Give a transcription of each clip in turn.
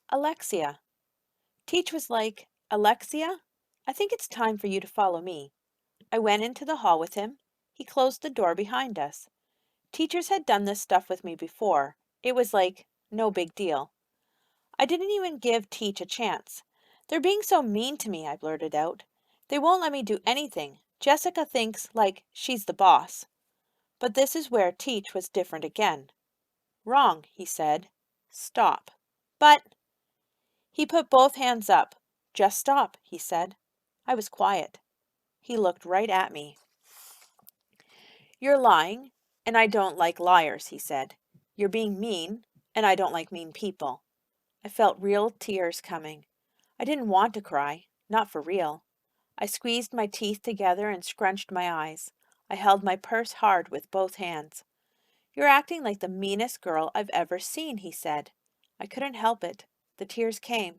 Alexia. Teach was like, Alexia, I think it's time for you to follow me. I went into the hall with him. He closed the door behind us. Teachers had done this stuff with me before. It was like, no big deal. I didn't even give Teach a chance. They're being so mean to me, I blurted out. They won't let me do anything. Jessica thinks, like, she's the boss. But this is where Teach was different again. Wrong, he said. Stop. But he put both hands up. Just stop, he said. I was quiet. He looked right at me. You're lying, and I don't like liars, he said. You're being mean, and I don't like mean people. I felt real tears coming. I didn't want to cry, not for real. I squeezed my teeth together and scrunched my eyes. I held my purse hard with both hands. You're acting like the meanest girl I've ever seen, he said. I couldn't help it. The tears came.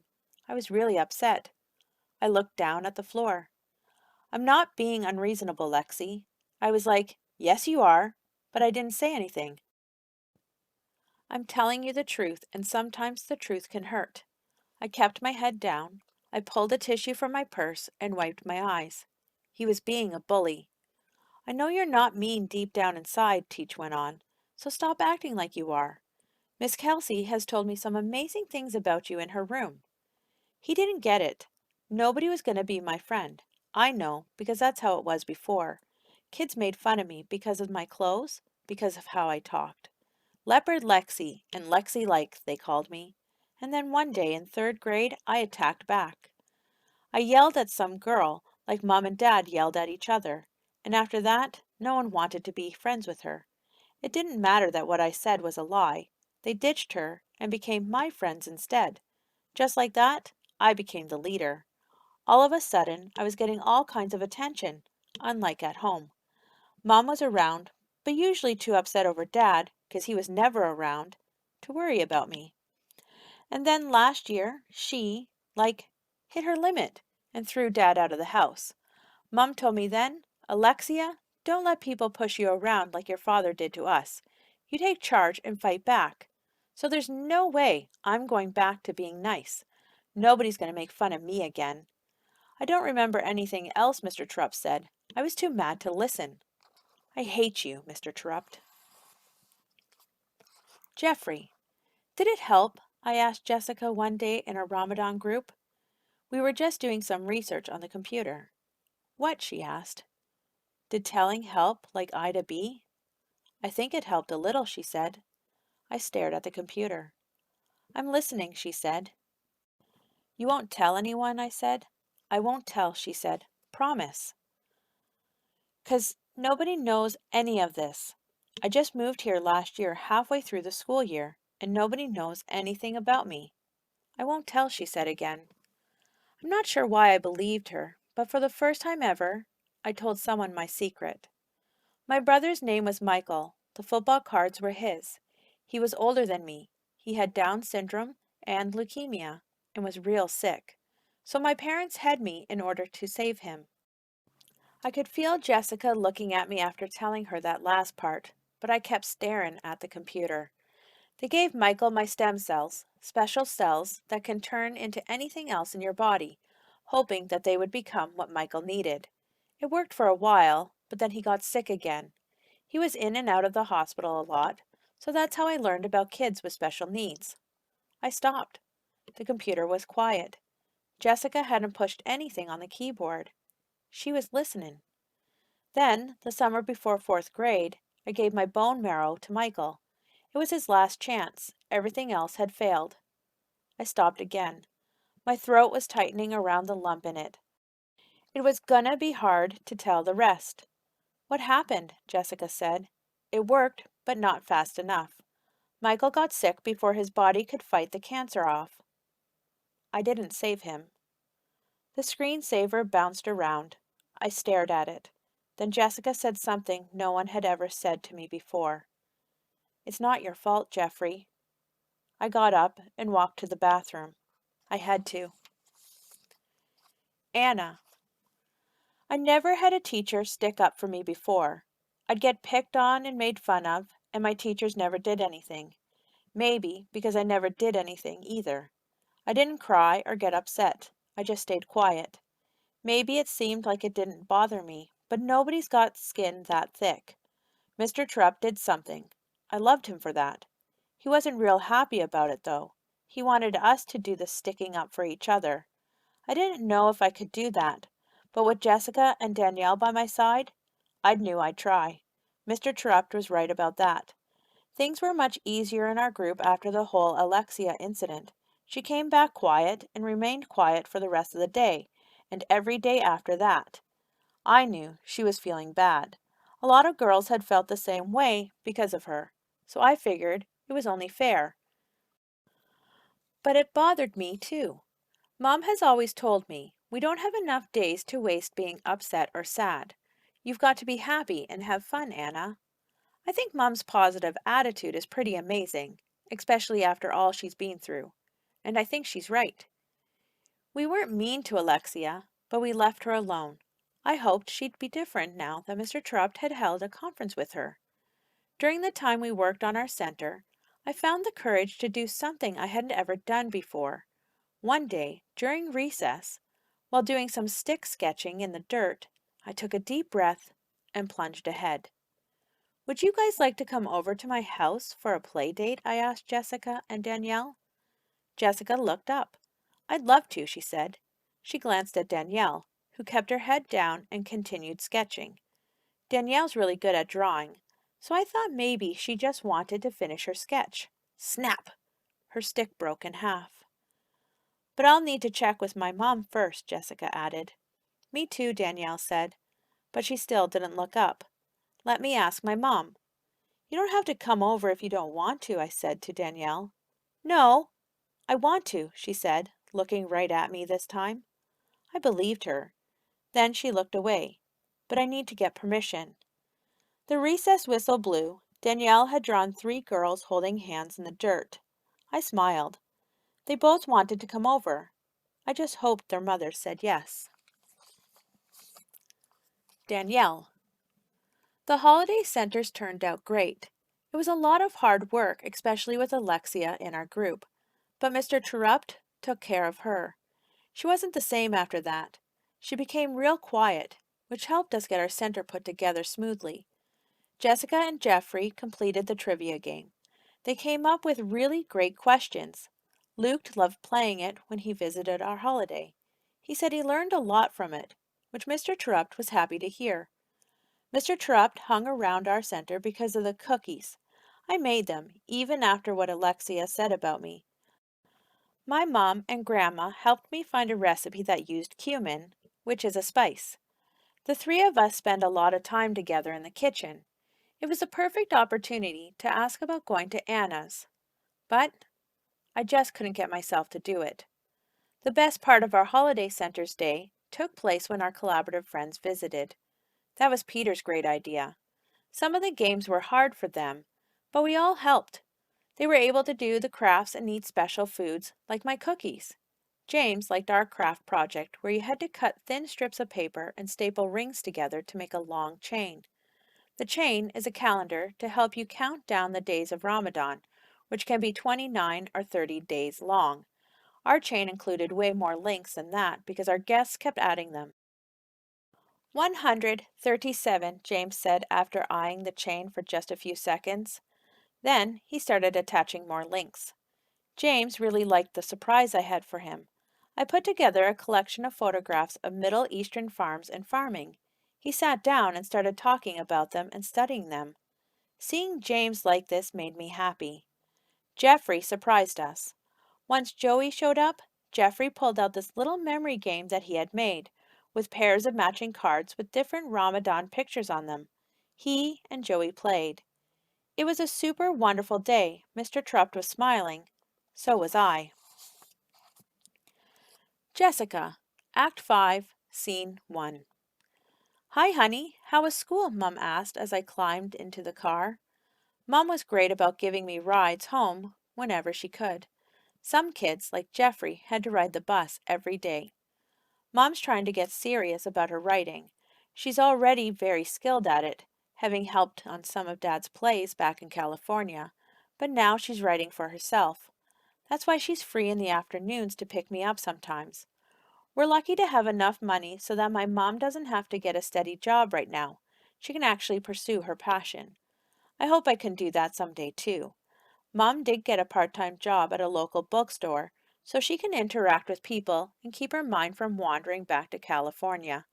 I was really upset. I looked down at the floor. I'm not being unreasonable, Lexi. I was like, yes, you are, but I didn't say anything. I'm telling you the truth, and sometimes the truth can hurt. I kept my head down. I pulled a tissue from my purse and wiped my eyes. He was being a bully. I know you're not mean deep down inside, Teach went on, so stop acting like you are. Miss Kelsey has told me some amazing things about you in her room. He didn't get it. Nobody was going to be my friend. I know, because that's how it was before. Kids made fun of me because of my clothes, because of how I talked. Leopard Lexi and Lexi Like, they called me. And then one day in third grade, I attacked back. I yelled at some girl like Mom and Dad yelled at each other. And after that, no one wanted to be friends with her. It didn't matter that what I said was a lie. They ditched her and became my friends instead. Just like that, I became the leader. All of a sudden, I was getting all kinds of attention, unlike at home. Mom was around, but usually too upset over Dad, because he was never around, to worry about me. And then last year, she, like, hit her limit and threw Dad out of the house. Mom told me then, Alexia, don't let people push you around like your father did to us. You take charge and fight back. So there's no way I'm going back to being nice. Nobody's going to make fun of me again. I don't remember anything else Mr. Terupt said. I was too mad to listen. I hate you, Mr. Terupt. Jeffrey, did it help? I asked Jessica one day in a Ramadan group. We were just doing some research on the computer. What? She asked. Did telling help like Ida B? I think it helped a little, she said. I stared at the computer. I'm listening, she said. You won't tell anyone, I said. I won't tell, she said. Promise. 'Cause nobody knows any of this. I just moved here last year halfway through the school year, and nobody knows anything about me. I won't tell, she said again. I'm not sure why I believed her, but for the first time ever, I told someone my secret. My brother's name was Michael. The football cards were his. He was older than me. He had Down syndrome and leukemia and was real sick. So my parents had me in order to save him. I could feel Jessica looking at me after telling her that last part, but I kept staring at the computer. They gave Michael my stem cells, special cells that can turn into anything else in your body, hoping that they would become what Michael needed. It worked for a while, but then he got sick again. He was in and out of the hospital a lot, so that's how I learned about kids with special needs. I stopped. The computer was quiet. Jessica hadn't pushed anything on the keyboard. She was listening. Then, the summer before fourth grade, I gave my bone marrow to Michael. It was his last chance. Everything else had failed. I stopped again. My throat was tightening around the lump in it. It was gonna be hard to tell the rest. What happened? Jessica said. It worked, but not fast enough. Michael got sick before his body could fight the cancer off. I didn't save him. The screensaver bounced around. I stared at it. Then Jessica said something no one had ever said to me before. It's not your fault, Jeffrey. I got up and walked to the bathroom. I had to. Anna. I never had a teacher stick up for me before. I'd get picked on and made fun of, and my teachers never did anything. Maybe because I never did anything either. I didn't cry or get upset. I just stayed quiet. Maybe it seemed like it didn't bother me, but nobody's got skin that thick. Mr. Terupt did something. I loved him for that. He wasn't real happy about it, though. He wanted us to do the sticking up for each other. I didn't know if I could do that, but with Jessica and Danielle by my side, I knew I'd try. Mr. Terupt was right about that. Things were much easier in our group after the whole Alexia incident. She came back quiet and remained quiet for the rest of the day, and every day after that. I knew she was feeling bad. A lot of girls had felt the same way because of her, so I figured it was only fair. But it bothered me too. Mom has always told me we don't have enough days to waste being upset or sad. You've got to be happy and have fun, Anna. I think Mom's positive attitude is pretty amazing, especially after all she's been through. And I think she's right. We weren't mean to Alexia, but we left her alone. I hoped she'd be different now that Mr. Terupt had held a conference with her. During the time we worked on our center, I found the courage to do something I hadn't ever done before. One day, during recess, while doing some stick sketching in the dirt, I took a deep breath and plunged ahead. Would you guys like to come over to my house for a play date? I asked Jessica and Danielle. Jessica looked up. I'd love to, she said. She glanced at Danielle, who kept her head down and continued sketching. Danielle's really good at drawing, so I thought maybe she just wanted to finish her sketch. Snap! Her stick broke in half. But I'll need to check with my mom first, Jessica added. Me too, Danielle said, but she still didn't look up. Let me ask my mom. You don't have to come over if you don't want to, I said to Danielle. No, I want to, she said, looking right at me this time. I believed her. Then she looked away. But I need to get permission. The recess whistle blew. Danielle had drawn 3 girls holding hands in the dirt. I smiled. They both wanted to come over. I just hoped their mother said yes. Danielle. The holiday centers turned out great. It was a lot of hard work, especially with Alexia in our group. But Mr. Terupt took care of her. She wasn't the same after that. She became real quiet, which helped us get our center put together smoothly. Jessica and Jeffrey completed the trivia game. They came up with really great questions. Luke loved playing it when he visited our holiday. He said he learned a lot from it, which Mr. Terupt was happy to hear. Mr. Terupt hung around our center because of the cookies. I made them, even after what Alexia said about me. My mom and grandma helped me find a recipe that used cumin, which is a spice. The 3 of us spent a lot of time together in the kitchen. It was a perfect opportunity to ask about going to Anna's, but I just couldn't get myself to do it. The best part of our holiday center's day took place when our collaborative friends visited. That was Peter's great idea. Some of the games were hard for them, but we all helped. They were able to do the crafts and eat special foods, like my cookies. James liked our craft project where you had to cut thin strips of paper and staple rings together to make a long chain. The chain is a calendar to help you count down the days of Ramadan, which can be 29 or 30 days long. Our chain included way more links than that because our guests kept adding them. 137, James said after eyeing the chain for just a few seconds. Then he started attaching more links. James really liked the surprise I had for him. I put together a collection of photographs of Middle Eastern farms and farming. He sat down and started talking about them and studying them. Seeing James like this made me happy. Jeffrey surprised us. Once Joey showed up, Jeffrey pulled out this little memory game that he had made, with pairs of matching cards with different Ramadan pictures on them. He and Joey played. It was a super wonderful day. Mr. Terupt was smiling. So was I. Jessica, Act 5, Scene 1. Hi, honey. How was school? Mom asked as I climbed into the car. Mom was great about giving me rides home whenever she could. Some kids, like Jeffrey, had to ride the bus every day. Mom's trying to get serious about her writing. She's already very skilled at it, having helped on some of Dad's plays back in California, but now she's writing for herself. That's why she's free in the afternoons to pick me up sometimes. We're lucky to have enough money so that my mom doesn't have to get a steady job right now. She can actually pursue her passion. I hope I can do that someday too. Mom did get a part-time job at a local bookstore so she can interact with people and keep her mind from wandering back to California.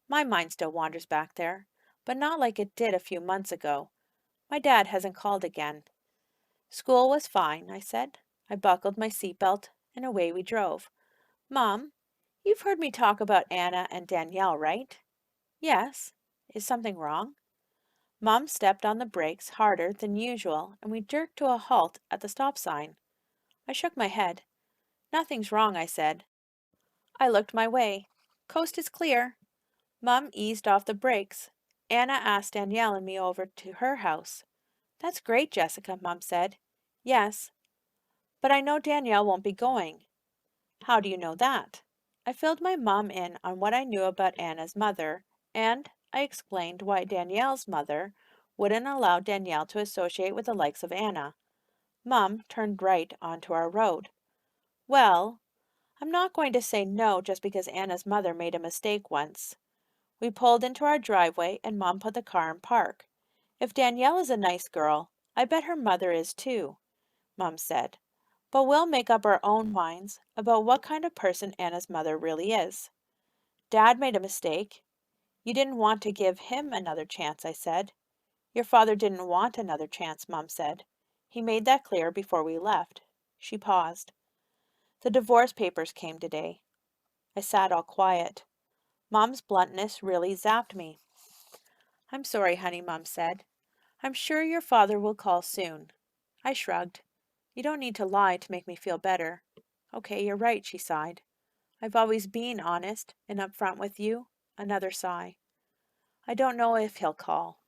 My mind still wanders back there, but not like it did a few months ago. My dad hasn't called again. School was fine, I said. I buckled my seatbelt and away we drove. Mom, you've heard me talk about Anna and Danielle, right? Yes. Is something wrong? Mom stepped on the brakes harder than usual and we jerked to a halt at the stop sign. I shook my head. Nothing's wrong, I said. I looked my way. Coast is clear. Mom eased off the brakes. Anna asked Danielle and me over to her house. That's great, Jessica, Mom said. Yes, but I know Danielle won't be going. How do you know that? I filled my mom in on what I knew about Anna's mother, and I explained why Danielle's mother wouldn't allow Danielle to associate with the likes of Anna. Mom turned right onto our road. Well, I'm not going to say no just because Anna's mother made a mistake once. We pulled into our driveway and Mom put the car in park. If Danielle is a nice girl, I bet her mother is too, Mom said. But we'll make up our own minds about what kind of person Anna's mother really is. Dad made a mistake. You didn't want to give him another chance, I said. Your father didn't want another chance, Mom said. He made that clear before we left. She paused. The divorce papers came today. I sat all quiet. Mom's bluntness really zapped me. I'm sorry, honey, Mom said. I'm sure your father will call soon. I shrugged. You don't need to lie to make me feel better. Okay, you're right, she sighed. I've always been honest and upfront with you. Another sigh. I don't know if he'll call.